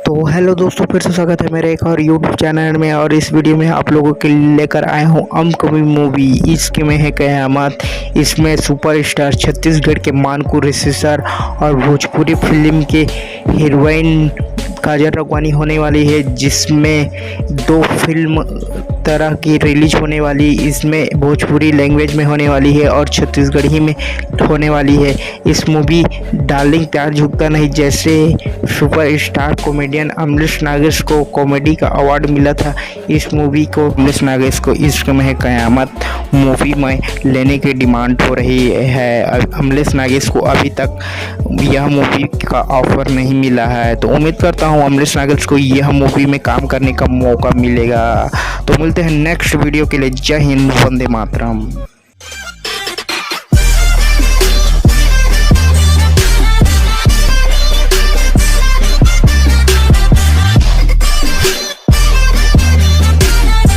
तो हेलो दोस्तों, फिर से स्वागत है मेरे एक और यूट्यूब चैनल में। और इस वीडियो में आप लोगों के लिए लेकर आया हूँ अपकमिंग मूवी इसके में है कयामत। इसमें सुपरस्टार छत्तीसगढ़ के मानकू रेसिसर और भोजपुरी फिल्म के हीरोइन काजल राघवानी होने वाली है, जिसमें 2 फिल्म तरह की रिलीज होने वाली। इसमें भोजपुरी लैंग्वेज में होने वाली है और छत्तीसगढ़ी में होने वाली है। इस मूवी डार्लिंग प्यार झुकता नहीं जैसे सुपरस्टार कॉमेडियन अमरीश नागेश को कॉमेडी का अवार्ड मिला था। इस मूवी को अमरीश नागेश को इश्क में है कयामत मूवी में लेने की डिमांड हो रही है। अमरीश नागेश को अभी तक यह मूवी का ऑफर नहीं मिला है, तो उम्मीद करता हूँ अमरीश नागेश को यह मूवी में काम करने का मौका मिलेगा। तो मिलते हैं नेक्स्ट वीडियो के लिए। जय हिंद, वंदे मातरम।